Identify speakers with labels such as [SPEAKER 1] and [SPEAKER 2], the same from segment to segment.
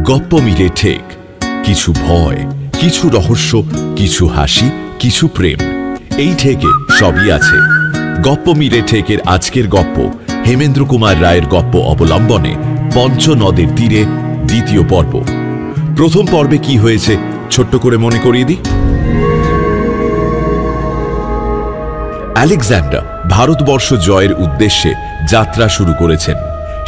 [SPEAKER 1] গপ্প মিলে ঠেক, কিছু ভয়, কিছু রহস্য, কিছু হাসি, কিছু প্রেম, এই ঠেকে সবই আছে। গপ্প মিলে ঠেকের আজকের গপ্প হেমেন্দ্র কুমার রায়ের গপ্প অবলম্বনে পঞ্চনদের তীরে দ্বিতীয় পর্ব। প্রথম পর্বে কি হয়েছে ছোট্ট করে মনে করিয়ে দিই। আলেকজান্ডার ভারতবর্ষ জয়ের উদ্দেশ্যে যাত্রা শুরু করেছেন।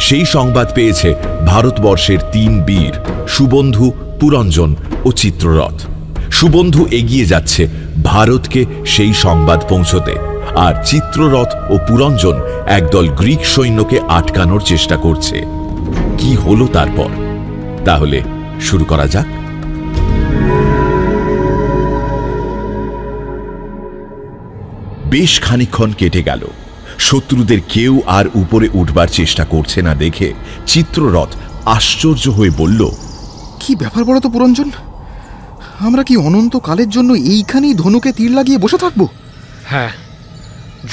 [SPEAKER 1] সেই সংবাদ পেয়েছে ভারতবর্ষের 3 বীর সুবন্ধু, পুরঞ্জন ও চিত্ররথ। সুবন্ধু এগিয়ে যাচ্ছে ভারতকে সেই সংবাদ পৌঁছতে, আর চিত্ররথ ও পুরঞ্জন একদল গ্রিক সৈন্যকে আটকানোর চেষ্টা করছে। কি হলো তারপর, তাহলে শুরু করা যাক। বেশ খানিকক্ষণ কেটে গেল। শত্রুদের কেউ আর উপরে উঠবার চেষ্টা করছে না দেখে চিত্ররথ আশ্চর্য হয়ে বলল,
[SPEAKER 2] কি ব্যাপার বলো তো পুরঞ্জন, আমরা কি অনন্তকালের জন্য এইখানেই ধনুকে তীর লাগিয়ে বসে থাকবো?
[SPEAKER 3] হ্যাঁ,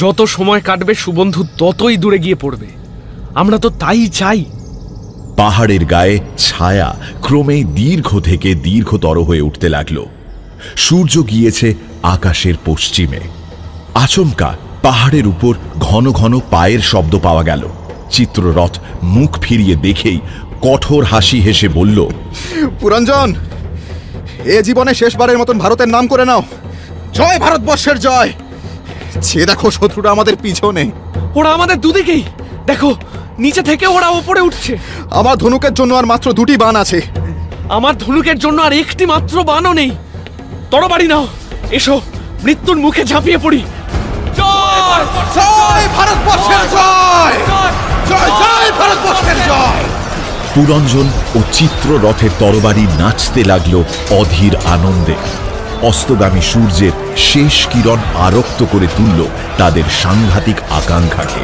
[SPEAKER 3] যত সময় কাটবে সুবন্ধু ততই দূরে গিয়ে পড়বে। আমরা তো তাই চাই।
[SPEAKER 1] পাহাড়ের গায়ে ছায়া ক্রমেই দীর্ঘ থেকে দীর্ঘতর হয়ে উঠতে লাগলো। সূর্য গিয়েছে আকাশের পশ্চিমে। আচমকা পাহাড়ের উপর ঘন ঘন পায়ের শব্দ পাওয়া গেল। চিত্ররথ মুখ ফিরিয়ে দেখেই কঠোর হাসি হেসে বলল,
[SPEAKER 2] পুরঞ্জন, এ জীবনে শেষবারের মতন ভারতের নাম করে নাও। জয় ভারতবর্ষের জয়। সে দেখো শত্রুরা আমাদের পিছনে।
[SPEAKER 3] ওরা আমাদের দুদিকেই, দেখো নিচে থেকে ওরা উপরে উঠছে।
[SPEAKER 2] আমার ধনুকের জন্য আর মাত্র 2টি বাণ আছে।
[SPEAKER 3] আমার ধনুকের জন্য আর একটি মাত্র বাণও নেই। তরবারি নাও, এসো মৃত্যুর মুখে ঝাঁপিয়ে পড়ি। জয়
[SPEAKER 2] জয় ভারতবর্ষের জয়, জয় জয় ভারতবর্ষের জয়।
[SPEAKER 1] পুরঞ্জন ও চিত্ররথের তরবারি নাচতে লাগলো অধীর আনন্দে। অস্তগামী সূর্যের শেষ কিরণ আরক্ত করে তুলল তাদের সাংঘাতিক আকাঙ্ক্ষাকে।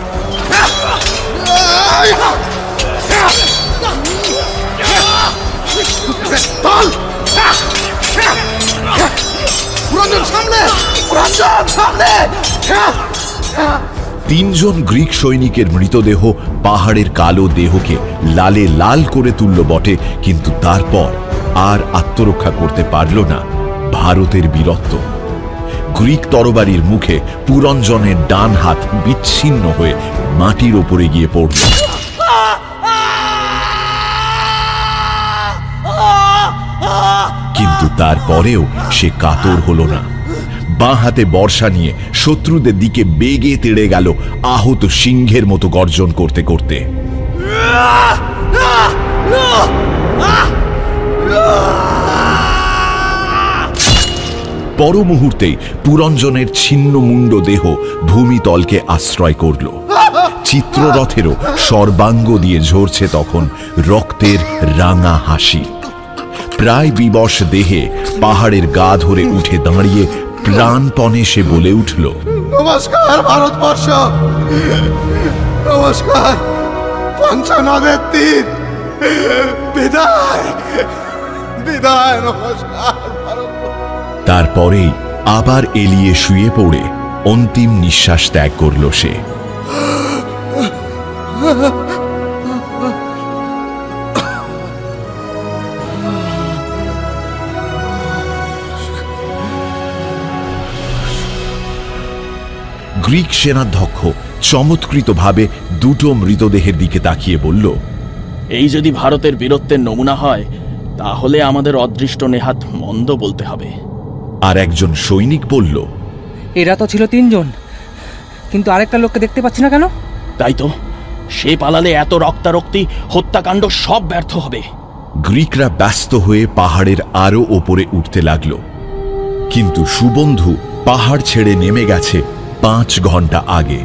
[SPEAKER 1] তিনজন গ্রিক সৈনিকের মৃতদেহ পাহাড়ের কালো দেহকে লালে লাল করে তুলল বটে, কিন্তু তারপর আর আত্মরক্ষা করতে পারল না ভারতের বীরত্ব। গ্রিক তরবারির মুখে পুরঞ্জনের ডান হাত বিচ্ছিন্ন হয়ে মাটির ওপরে গিয়ে পড়ল। কিন্তু তারপরেও সে কাতর হল না। বাঁ হাতে বর্ষা নিয়ে শত্রুদের দিকে বেগে তেড়ে গেল, আহত সিংহের মতো গর্জন করতে করতে। পর মুহূর্তেই পুরঞ্জনের ছিন্ন মুন্ড দেহ ভূমিতলকে আশ্রয় করল। চিত্ররথেরও সর্বাঙ্গ দিয়ে ঝরছে তখন রক্তের রাঙা হাসি। প্রায় বিবশ দেহে পাহাড়ের গা ধরে উঠে দাঁড়িয়ে প্রাণপণে সে বলে উঠল,
[SPEAKER 2] নমস্কার ভারতবর্ষ, নমস্কার পঞ্চনদের তীর, বিদায় বিদায়, নমস্কার।
[SPEAKER 1] তারপরেই আবার এলিয়ে শুয়ে পড়ে অন্তিম নিঃশ্বাস ত্যাগ করল সে। গ্রিক সেনাধ্যক্ষ চমৎকৃতভাবে দুটো মৃতদেহের দিকে তাকিয়ে বলল,
[SPEAKER 4] এই যদি ভারতের বীরত্বের নমুনা হয়, তাহলে আমাদের অদৃষ্ট নেহাত মন্দ বলতে হবে।
[SPEAKER 1] আর একজন সৈনিক বলল,
[SPEAKER 5] এরা তো ছিল 3 জন, কিন্তু আরেকটা লোককে দেখতে পাচ্ছি না কেন?
[SPEAKER 4] তাই তো, সে পালালে এত রক্তারক্তি, হত্যাকাণ্ড সব ব্যর্থ হবে।
[SPEAKER 1] গ্রিকরা ব্যস্ত হয়ে পাহাড়ের আরো ওপরে উঠতে লাগল, কিন্তু সুবন্ধু পাহাড় ছেড়ে নেমে গেছে 5 ঘন্টা আগে।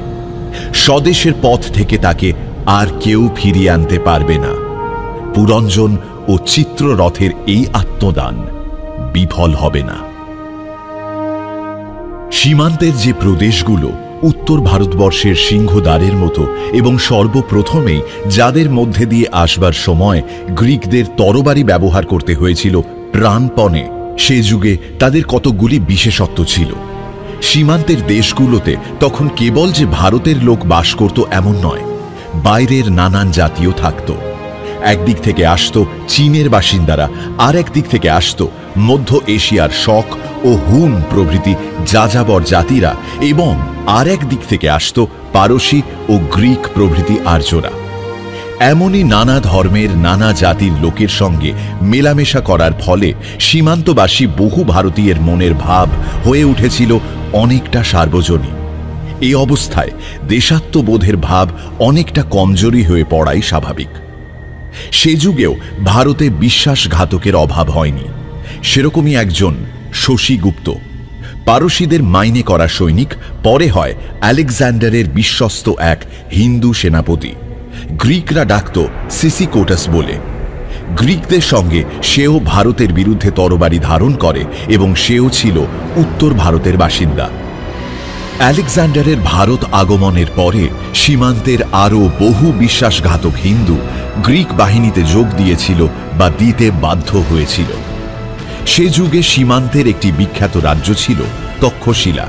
[SPEAKER 1] স্বদেশের পথ থেকে তাকে আর কেউ ফিরিয়ে আনতে পারবে না। পুরঞ্জন ও চিত্ররথের এই আত্মদান বিফল হবে না। সীমান্তের যে প্রদেশগুলো উত্তর ভারতবর্ষের সিংহদ্বারের মতো এবং সর্বপ্রথমেই যাদের মধ্যে দিয়ে আসবার সময় গ্রিকদের তরবারি ব্যবহার করতে হয়েছিল প্রাণপণে, সে যুগে তাদের কতগুলি বিশেষত্ব ছিল। সীমান্তের দেশগুলোতে তখন কেবল যে ভারতের লোক বাস করত এমন নয়, বাইরের নানান জাতিও থাকত। একদিক থেকে আসতো চীনের বাসিন্দারা, আর একদিক থেকে আসতো মধ্য এশিয়ার শক ও হুন প্রভৃতি যাযাবর জাতিরা, এবং আর এক দিক থেকে আসতো পারসী ও গ্রিক প্রভৃতি আর্যরা। এমনই নানা ধর্মের নানা জাতির লোকের সঙ্গে মেলামেশা করার ফলে সীমান্তবাসী বহু ভারতীয়ের মনের ভাব হয়ে উঠেছিল অনেকটা সার্বজনীন। এই অবস্থায় দেশাত্মবোধের ভাব অনেকটা কমজোরি হয়ে পড়াই স্বাভাবিক। সে যুগেও ভারতে বিশ্বাসঘাতকের অভাব হয়নি। সেরকমই একজন শশীগুপ্ত, পারসীদের মাইনে করা সৈনিক, পরে হয় আলেকজান্ডারের বিশ্বস্ত এক হিন্দু সেনাপতি। গ্রিকরা ডাকত সিসিকোটাস বলে। গ্রিকদের সঙ্গে সেও ভারতের বিরুদ্ধে তরবারি ধারণ করে এবং সেও ছিল উত্তর ভারতের বাসিন্দা। আলেকজান্ডারের ভারত আগমনের পরে সীমান্তের আরও বহু বিশ্বাসঘাতক হিন্দু গ্রিক বাহিনীতে যোগ দিয়েছিল বা দিতে বাধ্য হয়েছিল। সে যুগে সীমান্তের একটি বিখ্যাত রাজ্য ছিল তক্ষশিলা।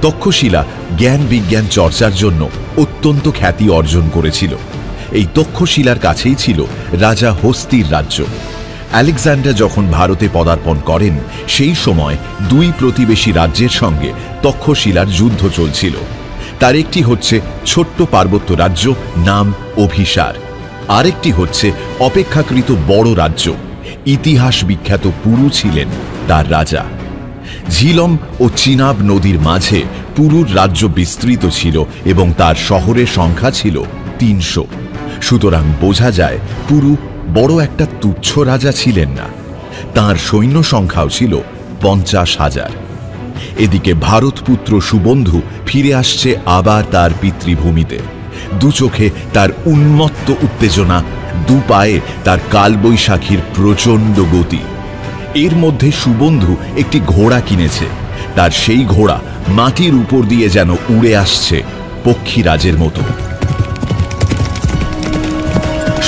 [SPEAKER 1] তক্ষশিলা জ্ঞান বিজ্ঞান চর্চার জন্য অত্যন্ত খ্যাতি অর্জন করেছিল। এই তক্ষশিলার কাছেই ছিল রাজা হস্তির রাজ্য। আলেকজান্ডার যখন ভারতে পদার্পণ করেন, সেই সময় দুই প্রতিবেশী রাজ্যের সঙ্গে তক্ষশিলার যুদ্ধ চলছিল। তার একটি হচ্ছে ছোট্ট পার্বত্য রাজ্য, নাম অভিসার। আরেকটি হচ্ছে অপেক্ষাকৃত বড় রাজ্য, ইতিহাস বিখ্যাত পুরু ছিলেন তার রাজা। ঝিলম ও চিনাব নদীর মাঝে পুরুর রাজ্য বিস্তৃত ছিল এবং তার শহরের সংখ্যা ছিল ৩০০। সুতরাং বোঝা যায় পুরু বড় একটা তুচ্ছ রাজা ছিলেন না। তাঁর সৈন্য সংখ্যাও ছিল ৫০,০০০। এদিকে ভারতপুত্র সুবন্ধু ফিরে আসছে আবার তার পিতৃভূমিতে। দু চোখে তার উন্মত্ত উত্তেজনা, দু পায়ে তার কালবৈশাখীর প্রচণ্ড গতি। এর মধ্যে সুবন্ধু একটি ঘোড়া কিনেছে। তার সেই ঘোড়া মাটির উপর দিয়ে যেন উড়ে আসছে পক্ষীরাজের মতো।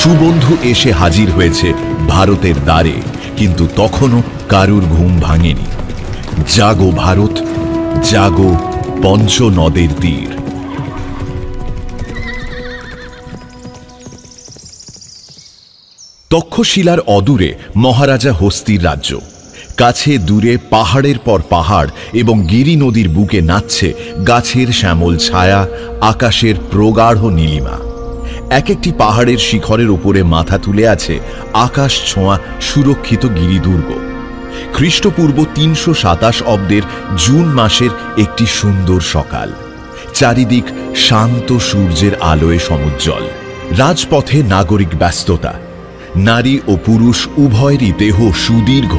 [SPEAKER 1] সুবন্ধু এসে হাজির হয়েছে ভারতের দ্বারে, কিন্তু তখনও কারুর ঘুম ভাঙেনি। জাগো ভারত, জাগো পঞ্চনদের তীর। তক্ষশিলার অদূরে মহারাজা হস্তির রাজ্য। কাছে দূরে পাহাড়ের পর পাহাড় এবং গিরি নদীর বুকে নাচছে গাছের শ্যামল ছায়া, আকাশের প্রগাঢ় নীলিমা। এক একটি পাহাড়ের শিখরের উপরে মাথা তুলে আছে আকাশ ছোঁয়া সুরক্ষিত গিরিদুর্গ। খ্রিস্টপূর্ব ৩২৭ অব্দের জুন মাসের একটি সুন্দর সকাল। চারিদিক শান্ত সূর্যের আলোয় সমুজ্জ্বল। রাজপথে নাগরিক ব্যস্ততা। নারী ও পুরুষ উভয়েরই দেহ সুদীর্ঘ,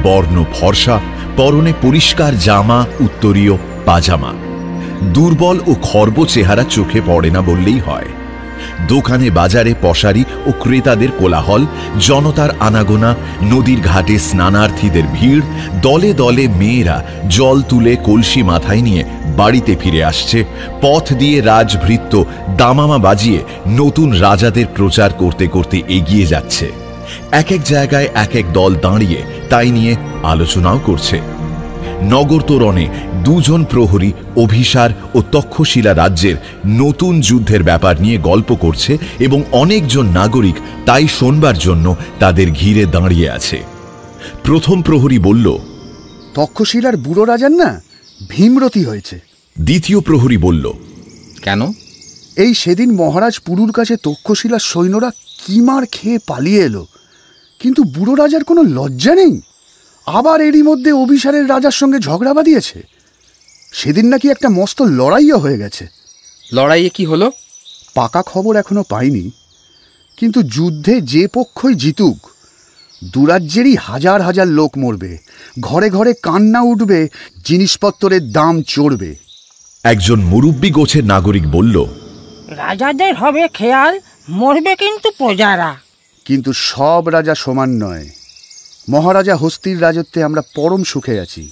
[SPEAKER 1] বর্ণ ফর্সা, পরনে পরিষ্কার জামা, উত্তরীয় পাজামা। দুর্বল ও খর্ব চেহারা চোখে পড়ে না বললেই হয়। দোকানে বাজারে পশারি ও ক্রেতাদের কোলাহল, জনতার আনাগোনা, নদীর ঘাটে স্নানার্থীদের ভিড়, দলে দলে মেয়েরা জল তুলে কলসি মাথায় নিয়ে বাড়িতে ফিরে আসছে। পথ দিয়ে রাজভৃত্য দামামা বাজিয়ে নতুন রাজাদের প্রচার করতে করতে এগিয়ে যাচ্ছে। এক এক জায়গায় এক এক দল দাঁড়িয়ে তাই নিয়ে আলোচনাও করছে। নগর তোরণে দুজন প্রহরী অভিসার ও তক্ষশিলা রাজ্যের নতুন যুদ্ধের ব্যাপার নিয়ে গল্প করছে এবং অনেকজন নাগরিক তাই শোনবার জন্য তাদের ঘিরে দাঁড়িয়ে আছে। প্রথম প্রহরী বলল,
[SPEAKER 6] তক্ষশিলার বুড়ো রাজার না ভীমরতি হয়েছে।
[SPEAKER 1] দ্বিতীয় প্রহরী বলল,
[SPEAKER 2] কেন?
[SPEAKER 6] এই সেদিন মহারাজ পুরুর কাছে তক্ষশিলার সৈন্যরা কি মার খেয়ে পালিয়ে এলো, কিন্তু বুড়ো রাজার কোনো লজ্জা নেই। আবার এরই মধ্যে অভিসারের রাজার সঙ্গে ঝগড়া বাঁধিয়েছে। সেদিন নাকি একটা মস্ত লড়াইও হয়ে গেছে।
[SPEAKER 2] লড়াইয়ে কি হলো?
[SPEAKER 6] পাকা খবর এখনো পাইনি, কিন্তু যুদ্ধে যে পক্ষই জিতুক দুরাজ্যেরই হাজার হাজার লোক মরবে, ঘরে ঘরে কান্না উঠবে, জিনিসপত্রের দাম চড়বে।
[SPEAKER 1] একজন মুরব্বী গোছের নাগরিক বলল,
[SPEAKER 7] রাজাদের হবে খেয়াল, মরবে কিন্তু প্রজারা।
[SPEAKER 6] কিন্তু সব রাজা সমান নয়। মহারাজা হস্তির রাজত্বে আমরা পরম সুখে আছি।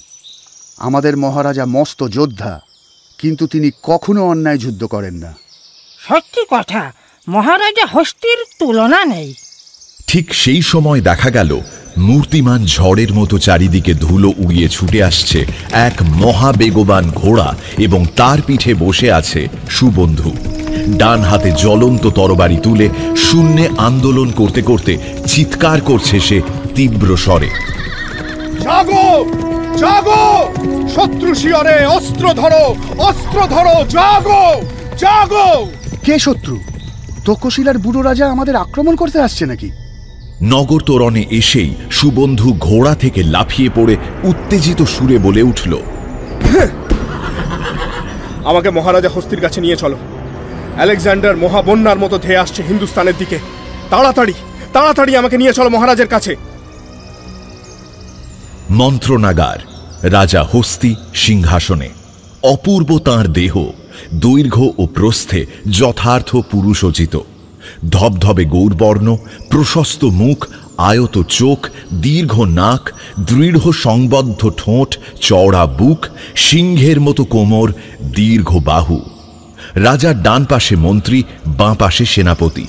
[SPEAKER 6] আমাদের মহারাজা মস্ত যোদ্ধা, কিন্তু তিনি কখনো অন্যায় যুদ্ধ করেন না।
[SPEAKER 7] সত্যি কথা, মহারাজা হস্তির তুলনা নেই।
[SPEAKER 1] ঠিক সেই সময় দেখা গেল মূর্তিমান ঝড়ের মতো চারিদিকে ধুলো উড়িয়ে ছুটে আসছে এক মহাবেগবান ঘোড়া এবং তার পিঠে বসে আছে সুবন্ধু। ডান হাতে জ্বলন্ত তরবারি তুলে শূন্যে আন্দোলন করতে করতে চিৎকার করছে সে তীব্র স্বরে,
[SPEAKER 2] জাগো জাগো, শত্রু শিয়রে অস্ত্র ধরো, অস্ত্র ধরো, জাগো জাগো।
[SPEAKER 6] কে শত্রু? তক্ষশিলার বুড়ো রাজা আমাদের আক্রমণ করতে আসছে নাকি?
[SPEAKER 1] নগর তোরণে এসেই সুবন্ধু ঘোড়া থেকে লাফিয়ে পড়ে উত্তেজিত সুরে বলে উঠল,
[SPEAKER 2] আমাকে মহারাজা হস্তির কাছে নিয়ে চলো। আলেকজান্ডার মহাবন্যার মতো ধেয়ে আসছে হিন্দুস্তানের দিকে। তাড়াতাড়ি তাড়াতাড়ি আমাকে নিয়ে চলো মহারাজের কাছে।
[SPEAKER 1] মন্ত্রণাগার। রাজা হস্তি সিংহাসনে। অপূর্ব তাঁর দেহ, দৈর্ঘ্য ও প্রস্থে যথার্থ পুরুষোচিত। ধবধবে গৌরবর্ণ, প্রশস্ত মুখ, আয়ত চোখ, দীর্ঘ নাক, দৃঢ় সংবদ্ধ ঠোঁট, চওড়া বুক, সিংহের মতো কোমর, দীর্ঘ বাহু। রাজার ডান পাশে মন্ত্রী, বাঁ পাশে সেনাপতি,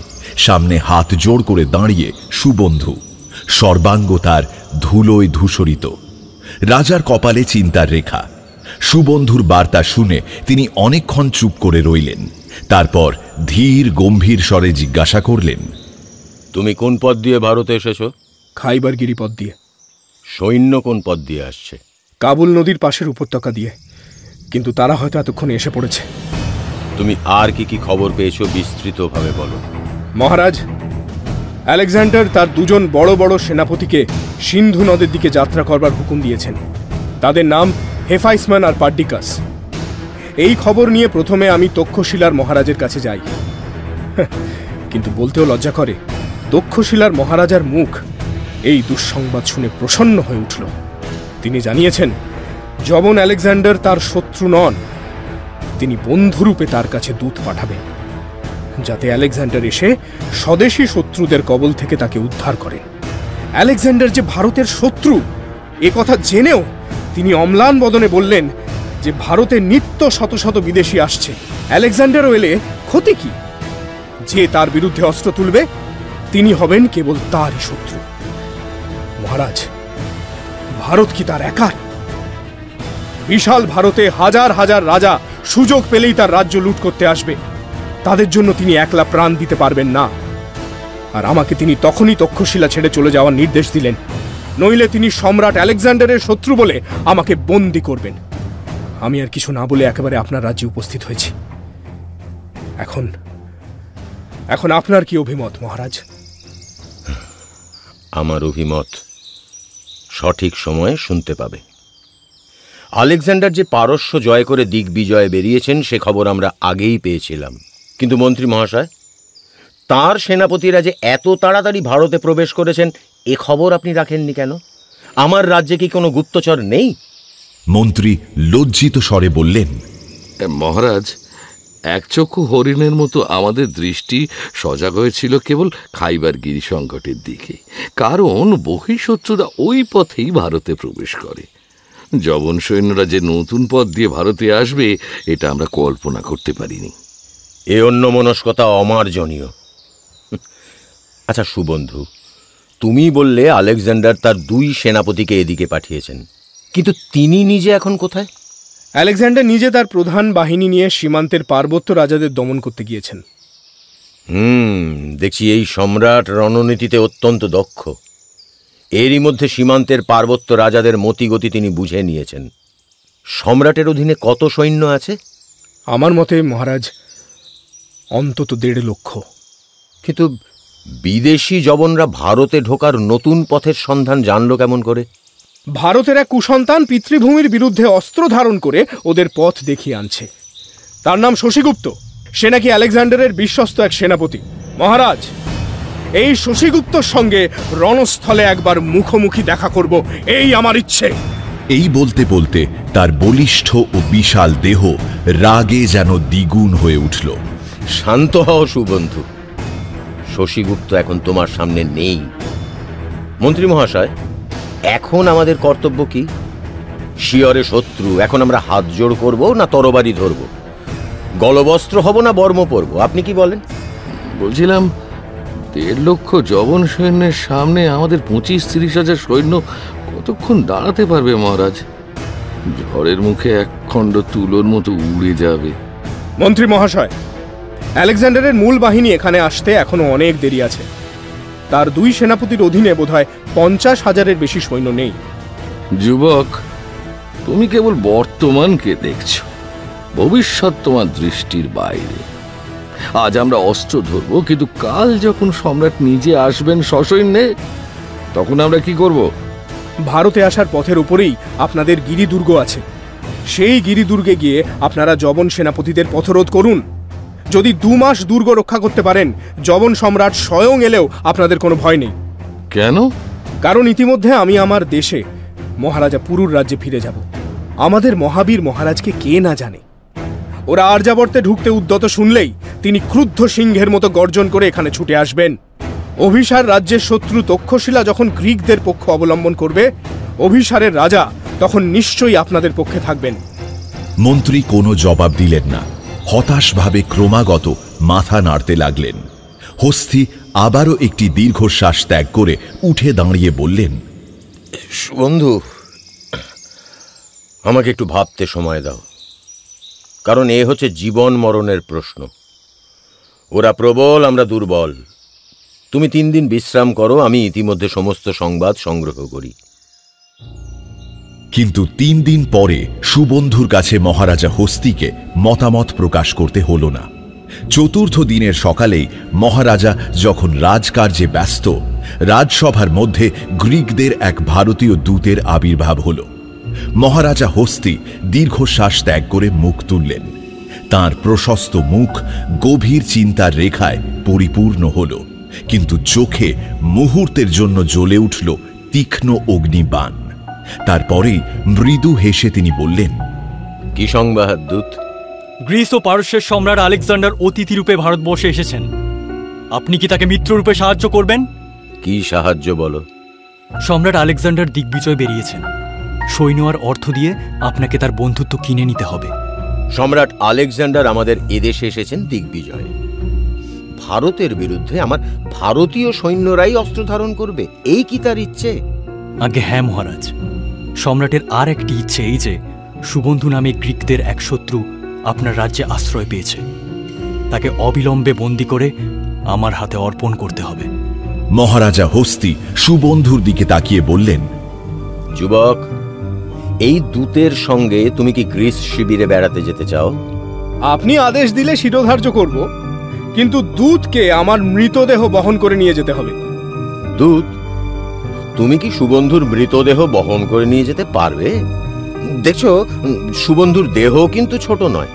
[SPEAKER 1] সামনে হাত জোড় করে দাঁড়িয়ে সুবন্ধু। সর্বাঙ্গ তার ধুলোয় ধূসরিত। রাজার কপালে চিন্তার রেখা। সুবন্ধুর বার্তা শুনে তিনি অনেকক্ষণ চুপ করে রইলেন। তারপর ধীর গম্ভীর স্বরে জিজ্ঞাসা করলেন,
[SPEAKER 8] তুমি কোন পথ দিয়ে ভারতে এসেছো?
[SPEAKER 2] খাইবার গিরিপথ দিয়ে।
[SPEAKER 8] সৈন্য কোন পথ দিয়ে আসছে?
[SPEAKER 2] কাবুল নদীর পাশের উপত্যকা দিয়ে, কিন্তু তারা হয়তো এতক্ষণে এসে পড়েছে।
[SPEAKER 8] তুমি আর কি কি খবর পেয়েছো বিস্তৃতভাবে বলো।
[SPEAKER 2] মহারাজ, আলেকজান্ডার তার দুজন বড় বড় সেনাপতিকে সিন্ধু নদের দিকে যাত্রা করবার হুকুম দিয়েছেন। তাদের নাম হেফাইসম্যান আর পার্ডিকাস। এই খবর নিয়ে প্রথমে আমি তক্ষশিলার মহারাজের কাছে যাই, কিন্তু বলতেও লজ্জা করে তক্ষশিলার মহারাজার মুখ এই দুঃসংবাদ শুনে প্রসন্ন হয়ে উঠল। তিনি জানিয়েছেন যবন আলেকজান্ডার তার শত্রু নন, তিনি বন্ধুরূপে তার কাছে দূত পাঠাবেন, যাতে আলেকজান্ডার এসে স্বদেশী শত্রুদের কবল থেকে তাকে উদ্ধার করেন। আলেকজান্ডার যে ভারতের শত্রু এ কথা জেনেও তিনি অম্লান বদনে বললেন যে ভারতে নিত্য শত শত বিদেশি আসছে, আলেকজান্ডারও এলে ক্ষতি কি? যে তার বিরুদ্ধে অস্ত্র তুলবে তিনি হবেন কেবল তারই শত্রু। মহারাজ, ভারত কি তার একার? বিশাল ভারতে হাজার হাজার রাজা সুযোগ পেলেই তার রাজ্য লুট করতে আসবে। তাদের জন্য তিনি একলা প্রাণ দিতে পারবেন না। আর আমাকে তিনি তখনই তক্ষশিলা ছেড়ে চলে যাওয়ার নির্দেশ দিলেন, নইলে তিনি সম্রাট আলেকজান্ডারের শত্রু বলে আমাকে বন্দী করবেন। আমি আর কিছু না বলে একেবারে আপনার রাজ্যে উপস্থিত হয়েছি। এখন আপনার কি অভিমত মহারাজ?
[SPEAKER 8] আমার অভিমত সঠিক সময়ে শুনতে পাবে। আলেকজান্ডার যে পারস্য জয় করে দিগ্বিজয়ে বেরিয়েছেন সে খবর আমরা আগেই পেয়েছিলাম, কিন্তু মন্ত্রী মহাশয়, তার সেনাপতিরা যে এত তাড়াতাড়ি ভারতে প্রবেশ করেছেন এ খবর আপনি রাখেননি কেন? আমার রাজ্যে কি কোনো গুপ্তচর নেই?
[SPEAKER 1] মন্ত্রী লজ্জিত স্বরে বললেন,
[SPEAKER 9] মহারাজ, একচক্ষু হরিণের মতো আমাদের দৃষ্টি সজাগ হয়েছিল কেবল খাইবার গিরি সংকটের দিকে, কারণ বহিঃশত্রুরা ওই পথেই ভারতে প্রবেশ করে। যবন সৈন্যরা যে নতুন পথ দিয়ে ভারতে আসবে এটা আমরা কল্পনা করতে পারিনি।
[SPEAKER 8] এ অন্যমনস্কতা অমার্জনীয়। আচ্ছা সুবন্ধু, তুমি বললে আলেকজান্ডার তার 2 সেনাপতিকে এদিকে পাঠিয়েছেন, কিন্তু তিনি নিজে এখন কোথায়?
[SPEAKER 2] আলেকজান্ডার নিজে তার প্রধান বাহিনী নিয়ে সীমান্তের পার্বত্য রাজাদের দমন করতে গিয়েছেন।
[SPEAKER 8] দেখছি এই সম্রাট রণনীতিতে অত্যন্ত দক্ষ। এরই মধ্যে সীমান্তের পার্বত্য রাজাদের মতিগতি তিনি বুঝে নিয়েছেন। সম্রাটের অধীনে কত সৈন্য আছে?
[SPEAKER 2] আমার মতে মহারাজ অন্তত 1.5 লক্ষ।
[SPEAKER 8] কিন্তু বিদেশি জবনরা ভারতে ঢোকার নতুন পথের সন্ধান জানল কেমন করে?
[SPEAKER 2] ভারতের এক কুসন্তান পিতৃভূমির বিরুদ্ধে অস্ত্র ধারণ করে ওদের পথ দেখিয়ে আনছে। তার নাম শশীগুপ্ত। সে নাকি আলেকজান্ডারের বিশ্বস্ত এক সেনাপতি। মহারাজ, এই শশীগুপ্তর সঙ্গে রণস্থলে একবার মুখোমুখি দেখা করব, এই আমার ইচ্ছে।
[SPEAKER 1] এই বলতে বলতে তার বলিষ্ঠ ও বিশাল দেহ রাগে যেন দ্বিগুণ হয়ে উঠল।
[SPEAKER 8] শান্ত হও সুবন্ধু, শশীগুপ্ত এখন তোমার সামনে নেই। মন্ত্রী মহাশয়, এখন আমাদের কর্তব্য কি? শিয়রে শত্রু, এখন আমরা হাত জোড় করব না তরবারি ধরব? গলবস্ত্র হব না বর্ম পরব? আপনি কি বলেন?
[SPEAKER 9] বলছিলাম 1.5 লক্ষ যবন সৈন্যের সামনে আমাদের 25-30 হাজার সৈন্য কতক্ষণ দাঁড়াতে পারবে মহারাজ? ঝড়ের মুখে এক খণ্ড তুলোর মতো উড়ে যাবে।
[SPEAKER 2] মন্ত্রী মহাশয়, আলেকজান্ডারের মূল বাহিনী এখানে আসতে এখনো অনেক দেরি আছে। তার 2 সেনাপতির অধীনে বোধহয় 50,000-এর বেশি সৈন্য নেই।
[SPEAKER 9] যুবক, তুমি কেবল বর্তমানকে দেখছো, ভবিষ্যৎ তোমার দৃষ্টির বাইরে। আজ আমরা অস্ত্র ধরব, কিন্তু কাল যখন সম্রাট নিজে আসবেন সসৈন্যে, তখন আমরা কি করব?
[SPEAKER 2] ভারতে আসার পথের উপরেই আপনাদের গিরিদুর্গ আছে। সেই গিরিদুর্গে গিয়ে আপনারা যবন সেনাপতিদের পথরোধ করুন। যদি 2 মাস দুর্গ রক্ষা করতে পারেন, যবন সম্রাট স্বয়ং এলেও আপনাদের কোনো ভয় নেই।
[SPEAKER 9] কেন?
[SPEAKER 2] কারণ ইতিমধ্যে আমি আমার দেশে মহারাজা পুরুর রাজ্যে ফিরে যাব। আমাদের মহাবীর মহারাজকে কে না জানে। ওরা আর্যাবর্তে ঢুকতে উদ্যত শুনলেই তিনি ক্রুদ্ধ সিংহের মতো গর্জন করে এখানে ছুটে আসবেন। অভিসার রাজ্যের শত্রু তক্ষশিলা যখন গ্রিকদের পক্ষ অবলম্বন করবে, অভিসারের রাজা তখন নিশ্চয়ই আপনাদের পক্ষে থাকবেন।
[SPEAKER 1] মন্ত্রী কোনো জবাব দিলেন না, হতাশভাবে ক্রমাগত মাথা নাড়তে লাগলেন। হস্তি আবারও একটি দীর্ঘশ্বাস ত্যাগ করে উঠে দাঁড়িয়ে বললেন,
[SPEAKER 8] বন্ধু, আমাকে একটু ভাবতে সময় দাও, কারণ এ হচ্ছে জীবন মরণের প্রশ্ন। ওরা প্রবল, আমরা দুর্বল। তুমি 3 দিন বিশ্রাম করো, আমি ইতিমধ্যে সমস্ত সংবাদ সংগ্রহ করি।
[SPEAKER 1] কিন্তু 3 দিন পরে সুবন্ধুর কাছে মহারাজা হস্তিকে মতামত প্রকাশ করতে হল না। 4র্থ দিনের সকালেই মহারাজা যখন রাজকার্যে ব্যস্ত, রাজসভার মধ্যে গ্রিকদের এক ভারতীয় দূতের আবির্ভাব হল। মহারাজা হস্তি দীর্ঘশ্বাস ত্যাগ করে মুখ তুললেন। তাঁর প্রশস্ত মুখ গভীর চিন্তার রেখায় পরিপূর্ণ হল, কিন্তু চোখে মুহূর্তের জন্য জ্বলে উঠল তীক্ষ্ণ অগ্নিবাণ। তারপরেই মৃদু হেসে তিনি বললেন,
[SPEAKER 8] কি সংবাদ দূত?
[SPEAKER 10] গ্রিস ও পারস্যের সম্রাট আলেকজান্ডার অতিথিরূপে ভারতবর্ষে এসেছেন। আপনি কি তাকে মিত্ররূপে সাহায্য করবেন?
[SPEAKER 8] কি সাহায্য বলো?
[SPEAKER 10] সম্রাট আলেকজান্ডার দিগ্বিজয় বেরিয়েছেন। সৈন্য আর অর্থ দিয়ে আপনাকে তার বন্ধুত্ব কিনে নিতে হবে।
[SPEAKER 8] সম্রাট আলেকজান্ডার আমাদের এদেশে এসেছেন দিগ্বিজয়ে। ভারতের বিরুদ্ধে আমার ভারতীয় সৈন্যরাই অস্ত্র ধারণ করবে, এই কি তার ইচ্ছে?
[SPEAKER 10] আগে হ্যাঁ মহারাজ, সম্রাটের আর একটি ইচ্ছে এই যে সুবন্ধু নামে গ্রিকদের এক শত্রু আপনার রাজ্যে আশ্রয় পেয়েছে। তাকে অবিলম্বে বন্দী করে আমার হাতে অর্পণ করতে হবে।
[SPEAKER 1] মহারাজা হস্তি সুবন্ধুর দিকে তাকিয়ে বললেন,
[SPEAKER 8] যুবক, এই দূতের সঙ্গে তুমি কি গ্রিস শিবিরে বেড়াতে যেতে চাও?
[SPEAKER 2] আপনি আদেশ দিলে শিরোধার্য করব, কিন্তু দূতকে আমার মৃতদেহ বহন করে নিয়ে যেতে হবে।
[SPEAKER 8] দূত? তুমি কি সুবন্ধুর মৃতদেহ বহন করে নিয়ে যেতে পারবে? দেখছো, সুবন্ধুর দেহ কিন্তু ছোট নয়।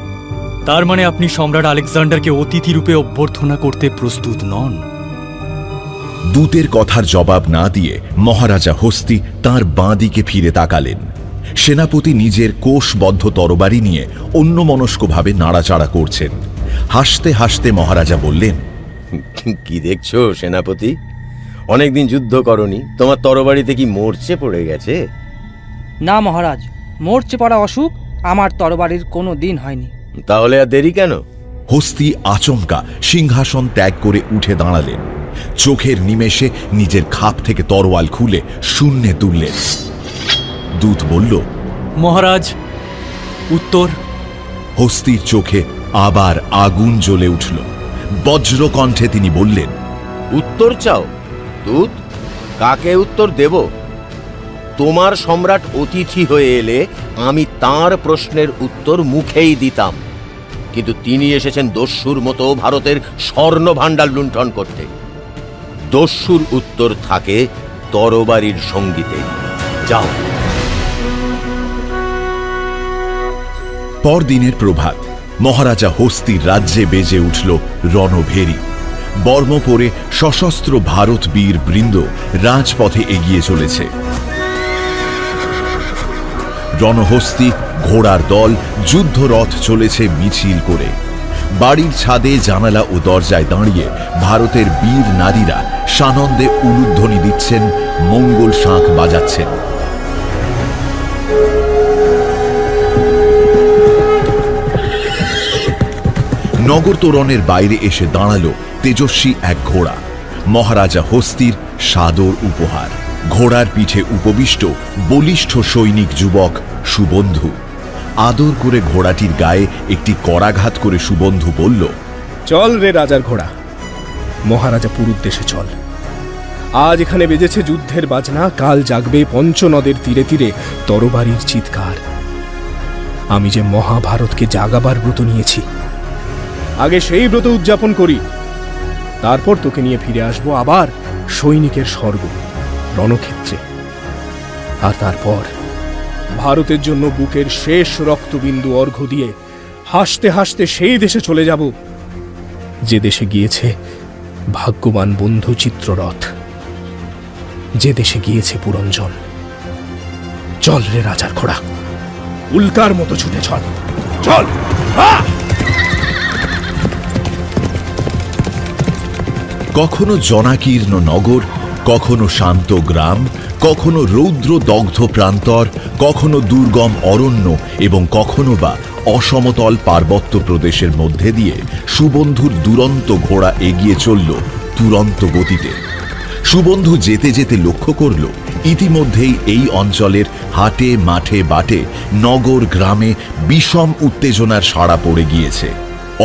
[SPEAKER 10] তার মানে আপনি সম্রাট আলেকজান্ডারকে অতিথি রূপে অভ্যর্থনা করতে প্রস্তুত নন?
[SPEAKER 1] দূতের কথার জবাব না দিয়ে মহারাজা হস্তি তাঁর বাঁ দিকে ফিরে তাকালেন। সেনাপতি নিজের কোষবদ্ধ তরবারি নিয়ে অন্যমনস্কভাবে নাড়াচাড়া করছেন। হাসতে হাসতে মহারাজা বললেন,
[SPEAKER 8] কি দেখছো সেনাপতি? অনেকদিন যুদ্ধ করনি, তোমার তরবারিতে কি মরচে পড়ে গেছে?
[SPEAKER 5] না মহারাজ, মরচে পড়া অসুখ আমার তরবারির কোনো দিন হয়নি।
[SPEAKER 8] তাহলে আর দেরি কেন?
[SPEAKER 1] হস্তি আচমকা সিংহাসন ত্যাগ করে উঠে দাঁড়ালেন। চোখের নিমেষে নিজের খাপ থেকে তরোয়াল খুলে শূন্যে তুললেন। দূত বলল,
[SPEAKER 10] মহারাজ, উত্তর।
[SPEAKER 1] হস্তির চোখে আবার আগুন জ্বলে উঠল। বজ্রকণ্ঠে তিনি বললেন,
[SPEAKER 8] উত্তর চাও? দূত, কাকে উত্তর দেব? তোমার সম্রাট অতিথি হয়ে এলে আমি তার প্রশ্নের উত্তর মুখেই দিতাম, কিন্তু তিনি এসেছেন দস্যুর মতো ভারতের স্বর্ণ ভাণ্ডার লুণ্ঠন করতে। দস্যুর উত্তর থাকে তরবারির সঙ্গীতে। যাও।
[SPEAKER 1] পরদিনের প্রভাত, মহারাজা হস্তির রাজ্যে বেজে উঠল রণভেরি। বর্ম পরে সশস্ত্র ভারত বীর বৃন্দ রাজপথে এগিয়ে চলেছে। রণহস্তি, ঘোড়ার দল, যুদ্ধরথ চলেছে মিছিল করে। বাড়ির ছাদে, জানালা ও দরজায় দাঁড়িয়ে ভারতের বীর নারীরা সানন্দে উলুধ্বনি দিচ্ছেন, মঙ্গল শাঁখ বাজাচ্ছেন। নগর তোরণের বাইরে এসে দাঁড়ালো তেজস্বী এক ঘোড়া, মহারাজা হস্তির সাদর উপহার। ঘোড়ার পিঠে উপবিষ্ট বলিষ্ঠ সৈনিক যুবক সুবন্ধু। আদর করে ঘোড়াটির গায়ে একটি করাঘাত করে সুবন্ধু বলল,
[SPEAKER 2] চল রে রাজার ঘোড়া, মহারাজা পুরুর দেশে চল। আজ এখানে বেজেছে যুদ্ধের বাজনা, কাল জাগবে পঞ্চনদের তীরে তীরে তরবারির চিৎকার। আমি যে মহাভারতকে জাগাবার ব্রত নিয়েছি, আগে সেই ব্রত উদযাপন করি, তারপর তোকে নিয়ে ফিরে আসবো আবার সৈনিকের স্বর্গ রণক্ষেত্রে। আর তারপর ভারতের জন্য বুকের শেষ রক্তবিন্দু অর্ঘ্য দিয়ে হাসতে হাসতে সেই দেশে চলে যাব যে দেশে গিয়েছে ভাগ্যবান বন্ধু চিত্ররথ, যে দেশে গিয়েছে পুরঞ্জন। চল রে রাজার ঘোড়া, উল্কার মতো ছুটে চল, চল।
[SPEAKER 1] কখনো জনাকীর্ণ নগর, কখনো শান্ত গ্রাম, কখনো রৌদ্র দগ্ধ প্রান্তর, কখনো দুর্গম অরণ্য এবং কখনো বা অসমতল পার্বত্য প্রদেশের মধ্যে দিয়ে সুবন্ধুর দুরন্ত ঘোড়া এগিয়ে চলল দুরন্ত গতিতে। সুবন্ধু যেতে যেতে লক্ষ্য করল ইতিমধ্যেই এই অঞ্চলের হাটে মাঠে বাটে নগর গ্রামে বিষম উত্তেজনার সাড়া পড়ে গিয়েছে।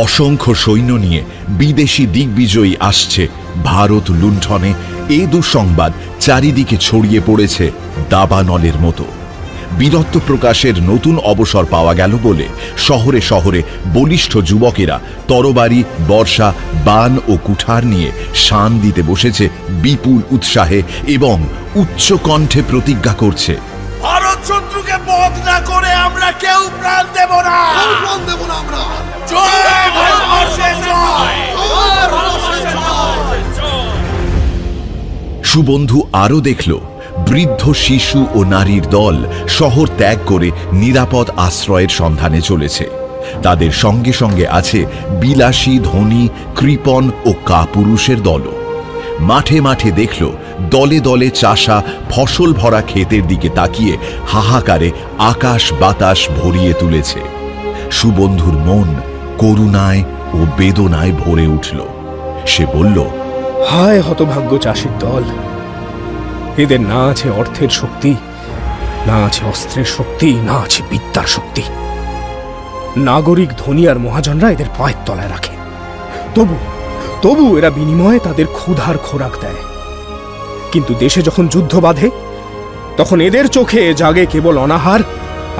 [SPEAKER 1] অসংখ্য সৈন্য নিয়ে বিদেশি দিগ্বিজয়ী আসছে ভারত লুণ্ঠনে, এ দুঃসংবাদ চারিদিকে ছড়িয়ে পড়েছে দাবানলের মতো। বীরত্ব প্রকাশের নতুন অবসর পাওয়া গেল বলে শহরে শহরে বলিষ্ঠ যুবকেরা তরবারি, বর্ষা, বান ও কুঠার নিয়ে শান দিতে বসেছে বিপুল উৎসাহে এবং উচ্চ কণ্ঠে প্রতিজ্ঞা করছে,
[SPEAKER 11] ভারত শত্রুকে বধ না করে আমরা কেউ প্রাণ দেব না, প্রাণ দেব না আমরা। জয় ভারতবর্ষের জয়।
[SPEAKER 1] সুবন্ধু আরো দেখল বৃদ্ধ, শিশু ও নারীর দল শহর ত্যাগ করে নিরাপদ আশ্রয়ের সন্ধানে চলেছে। তাদের সঙ্গে সঙ্গে আছে বিলাসী, ধনী, কৃপণ ও কাপুরুষের দলও। মাঠে মাঠে দেখল দলে দলে চাষা ফসল ভরা ক্ষেতের দিকে তাকিয়ে হাহাকারে আকাশ বাতাস ভরিয়ে তুলেছে। সুবন্ধুর মন করুণায় ও বেদনায় ভরে উঠল। সে বলল,
[SPEAKER 2] হায় হতভাগ্য চাষির দল, এদের না আছে অর্থের শক্তি, না আছে অস্ত্রের শক্তি, না আছে বিদ্যার শক্তি। নাগরিক, ধনী আর মহাজনরা এদের পায়ের তলায় রাখে, তবু এরা বিনিময়ে তাদের ক্ষুধার খোরাক দেয়। কিন্তু দেশে যখন যুদ্ধ বাঁধে তখন এদের চোখে জাগে কেবল অনাহার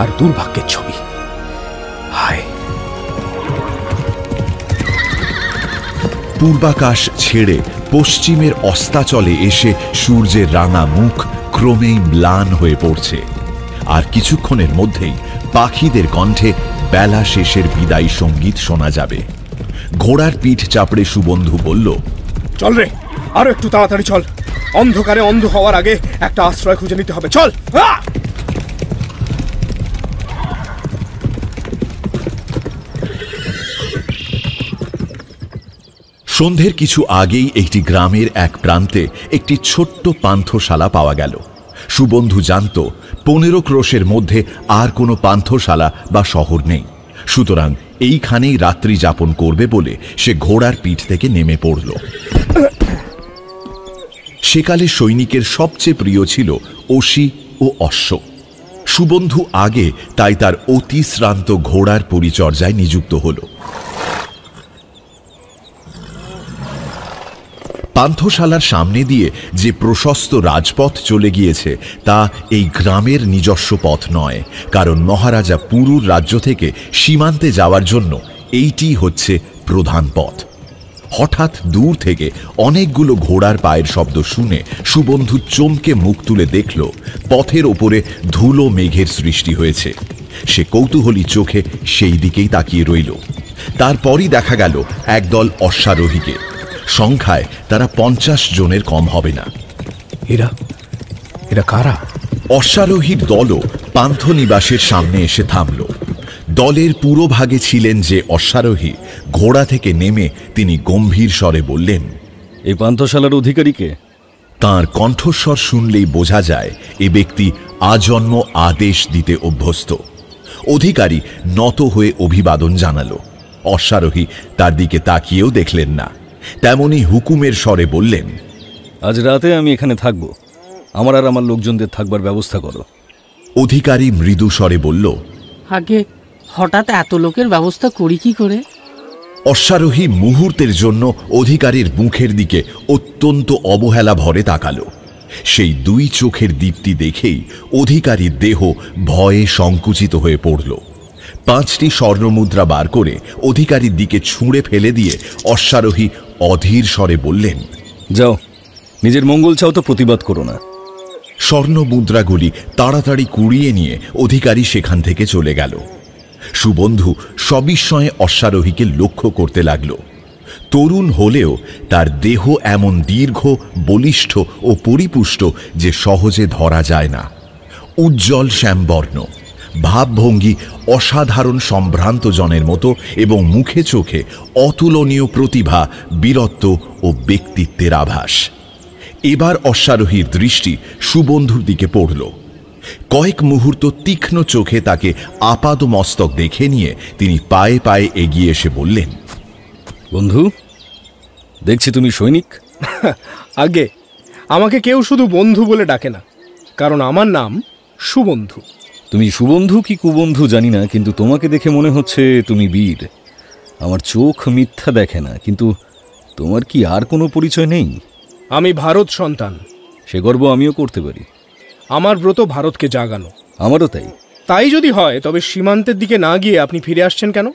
[SPEAKER 2] আর দুর্ভাগ্যের ছবি। হায়!
[SPEAKER 1] পূর্বাকাশ ছেড়ে পশ্চিমের অস্তাচলে এসে সূর্যের রাঙা মুখ ক্রমেই ম্লান হয়ে পড়ছে, আর কিছুক্ষণের মধ্যেই পাখিদের কণ্ঠে বেলা শেষের বিদায়ী সঙ্গীত শোনা যাবে। ঘোড়ার পিঠ চাপড়ে সুবন্ধু বলল,
[SPEAKER 2] চল রে, আরো একটু তাড়াতাড়ি চল। অন্ধকারে অন্ধ হওয়ার আগে একটা আশ্রয় খুঁজে নিতে হবে, চল।
[SPEAKER 1] সন্ধ্যের কিছু আগেই একটি গ্রামের এক প্রান্তে একটি ছোট্ট পান্থশালা পাওয়া গেল। সুবন্ধু জানত 15 ক্রোশের মধ্যে আর কোনো পান্থশালা বা শহর নেই, সুতরাং এইখানেই রাত্রি যাপন করবে বলে সে ঘোড়ার পিঠ থেকে নেমে পড়ল। সেকালে সৈনিকের সবচেয়ে প্রিয় ছিল অসি ও অশ্ব। সুবন্ধু আগে তাই তার অতি শ্রান্ত ঘোড়ার পরিচর্যায় নিযুক্ত হল। পান্থশালার সামনে দিয়ে যে প্রশস্ত রাজপথ চলে গিয়েছে তা এই গ্রামের নিজস্ব পথ নয়, কারণ মহারাজা পুরুর রাজ্য থেকে সীমান্তে যাওয়ার জন্য এইটি হচ্ছে প্রধান পথ। হঠাৎ দূর থেকে অনেকগুলো ঘোড়ার পায়ের শব্দ শুনে সুবন্ধু চমকে মুখ তুলে দেখল পথের ওপরে ধুলো মেঘের সৃষ্টি হয়েছে। সে কৌতূহলী চোখে সেই দিকেই তাকিয়ে রইল। তারপরই দেখা গেল একদল অশ্বারোহীকে। সংখ্যায় তারা 50 জনের কম হবে না।
[SPEAKER 2] এরা কারা?
[SPEAKER 1] অশ্বারোহীর দলও পান্থনিবাসের সামনে এসে থামল। দলের পুরোভাগে ছিলেন যে অশ্বারোহী, ঘোড়া থেকে নেমে তিনি গম্ভীর স্বরে বললেন,
[SPEAKER 12] এই পান্থশালার অধিকারীকে?
[SPEAKER 1] তাঁর কণ্ঠস্বর শুনলেই বোঝা যায় এ ব্যক্তি আজন্ম আদেশ দিতে অভ্যস্ত। অধিকারী নত হয়ে অভিবাদন জানালো। অশ্বারোহী তার দিকে তাকিয়েও দেখলেন না, তেমনি হুকুমের স্বরে বললেন,
[SPEAKER 12] আজ রাতে আমি এখানে থাকব, আমার আর আমার লোকজনদের থাকবার ব্যবস্থা করো।
[SPEAKER 1] অধিকারী মৃদু স্বরে বলল,
[SPEAKER 13] আগে হঠাৎ এত লোকের ব্যবস্থা করি কি করে?
[SPEAKER 1] অশ্বারোহী মুহূর্তের জন্য অধিকারীর মুখের দিকে অত্যন্ত অবহেলা ভরে তাকালো। সেই দুই চোখের দীপ্তি দেখেই অধিকারীর দেহ ভয়ে সংকুচিত হয়ে পড়ল। 5টি স্বর্ণমুদ্রা বার করে অধিকারীর দিকে ছুঁড়ে ফেলে দিয়ে অশ্বারোহী অধীর স্বরে বললেন,
[SPEAKER 12] যাও, নিজের মঙ্গল চাও তো প্রতিবাদ করো না।
[SPEAKER 1] স্বর্ণমুদ্রাগুলি তাড়াতাড়ি কুড়িয়ে নিয়ে অধিকারী সেখান থেকে চলে গেল। সুবন্ধু সবিস্ময়ে অশ্বারোহীকে লক্ষ্য করতে লাগল। তরুণ হলেও তার দেহ এমন দীর্ঘ, বলিষ্ঠ ও পরিপুষ্ট যে সহজে ধরা যায় না। উজ্জ্বল শ্যামবর্ণ, ভাবভঙ্গি অসাধারণ সম্ভ্রান্ত জনের মতো এবং মুখে চোখে অতুলনীয় প্রতিভা, বীরত্ব ও ব্যক্তিত্বের আভাস। এবার অশ্বারোহীর দৃষ্টি সুবন্ধুর দিকে পড়ল। কয়েক মুহূর্ত তীক্ষ্ণ চোখে তাকে আপাদমস্তক দেখে নিয়ে তিনি পায়ে পায়ে এগিয়ে এসে বললেন,
[SPEAKER 12] বন্ধু, দেখছি তুমি সৈনিক।
[SPEAKER 2] আগে আমাকে কেউ শুধু বন্ধু বলে ডাকে না, কারণ আমার নাম সুবন্ধু।
[SPEAKER 12] তুমি সুবন্ধু কি কুবন্ধু জানি না, কিন্তু তোমাকে দেখে মনে হচ্ছে তুমি বীর। আমার চোখ মিথ্যা দেখে না, কিন্তু তোমার কি আর কোনো পরিচয় নেই?
[SPEAKER 2] আমি ভারত সন্তান।
[SPEAKER 12] সে গর্ব আমিও করতে পারি।
[SPEAKER 2] আমার ব্রত ভারতকে জাগানো।
[SPEAKER 12] আমারও তাই।
[SPEAKER 2] তাই যদি হয় তবে সীমান্তের দিকে না গিয়ে আপনি ফিরে আসছেন কেন?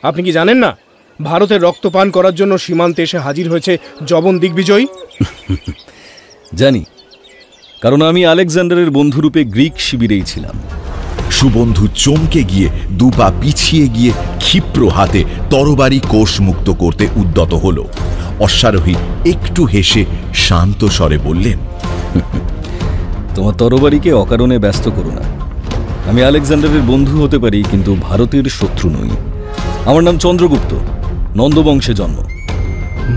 [SPEAKER 2] আপনি কি জানেন না ভারতের রক্তপান করার জন্য সীমান্তে এসে হাজির হয়েছে যবন দিগ্বিজয়ী?
[SPEAKER 12] জানি, কারণ আমি আলেকজান্ডারের বন্ধুরূপে গ্রিক শিবিরেই ছিলাম।
[SPEAKER 1] সুবন্ধু চমকে গিয়ে দুপা পিছিয়ে গিয়ে ক্ষিপ্র হাতে তরবারি কোষমুক্ত করতে উদ্যত হল। অশ্বারোহী একটু হেসে শান্ত স্বরে বললেন,
[SPEAKER 12] তোমার তরবারিকে অকারণে ব্যস্ত করো না। আমি আলেকজান্ডারের বন্ধু হতে পারি, কিন্তু ভারতের শত্রু নই। আমার নাম চন্দ্রগুপ্ত, নন্দবংশে জন্ম।